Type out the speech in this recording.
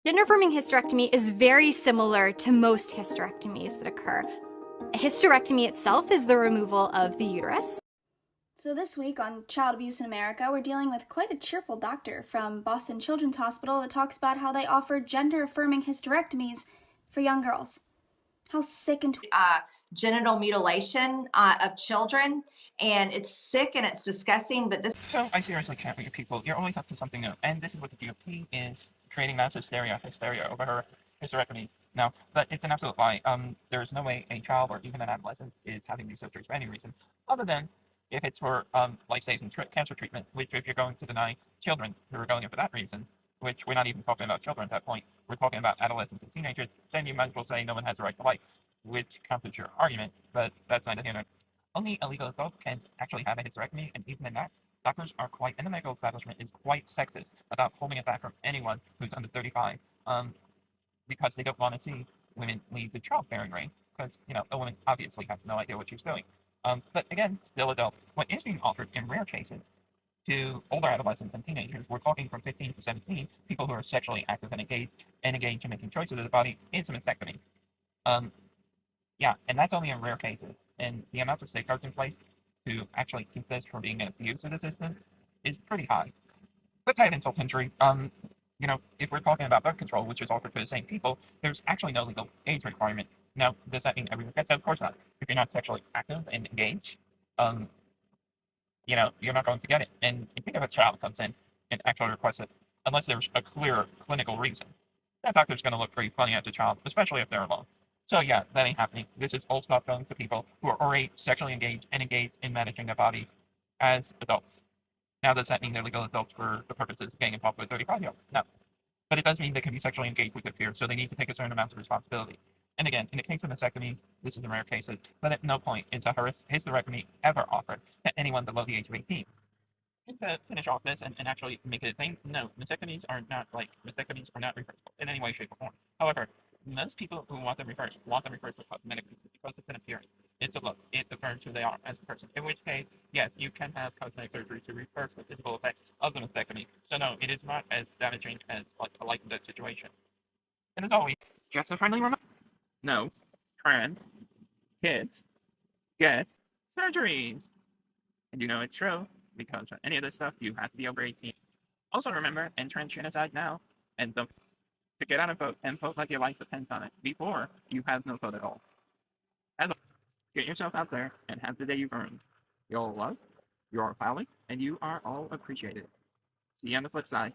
Gender-affirming hysterectomy is very similar to most hysterectomies that occur. A hysterectomy itself is the removal of the uterus. So, this week on Child Abuse in America, we're dealing with quite a cheerful doctor from Boston Children's Hospital that talks about how they offer gender affirming hysterectomies for young girls. How sick and genital mutilation of children, and it's sick and it's disgusting. But this So I seriously can't read people. You're always up to something new. And this is what the GOP is creating mass hysteria over her hysterectomies. No, but it's an absolute lie. There's no way a child or even an adolescent is having these surgeries for any reason other than if it's for life-saving cancer treatment, which if you're going to deny children who are going in for that reason, which we're not even talking about children at that point, we're talking about adolescents and teenagers, then you might as well say no one has the right to life, which counters your argument, but that's neither here nor only a legal adult can actually have a hysterectomy, and even in that, doctors are quite, and the medical establishment is quite sexist about holding it back from anyone who's under 35, because they don't want to see women leave the childbearing range, because, a woman obviously has no idea what she's doing. But again, still adult. What is being offered in rare cases to older adolescents and teenagers, we're talking from 15 to 17, people who are sexually active and engaged in making choices of the body, is a mastectomy. Um, yeah, and that's only in rare cases. And the amount of safeguards in place to actually keep this from being an abuse of the system is pretty high. But to add insult to injury, if we're talking about birth control, which is offered to the same people, there's actually no legal age requirement. Now, does that mean everyone gets it? Of course not. If you're not sexually active and engaged, um, you're not going to get it. And if a child comes in and actually requests it, unless there's a clear clinical reason, that doctor's going to look pretty funny at the child, especially if they're alone. So yeah, that ain't happening. This is all stuff going to people who are already sexually engaged and engaged in managing their body as adults. Now, does that mean they're legal adults for the purposes of getting involved with 35-year-olds? No. But it does mean they can be sexually engaged with their peers, so they need to take a certain amount of responsibility. And again, in the case of mastectomies, this is in rare cases, but at no point is a hysterectomy ever offered to anyone below the age of 18. And to finish off this and actually make it a thing, no, mastectomies are not reversible in any way, shape, or form. However, most people who want them reversed for cosmetic reasons because it's an appearance. It's a look. It affirms who they are as a person. In which case, yes, you can have cosmetic surgery to reverse the physical effects of the mastectomy. So no, it is not as damaging as like a life and death situation. And as always, just a friendly reminder: no trans kids get surgeries. And you know it's true, because for any of this stuff, you have to be over 18. Also remember, enter genocide now, and don't to get out and vote like your life depends on it, before you have no vote at all. As always, get yourself out there and have the day you've earned. You're all loved, you're all valued, and you are all appreciated. See you on the flip side.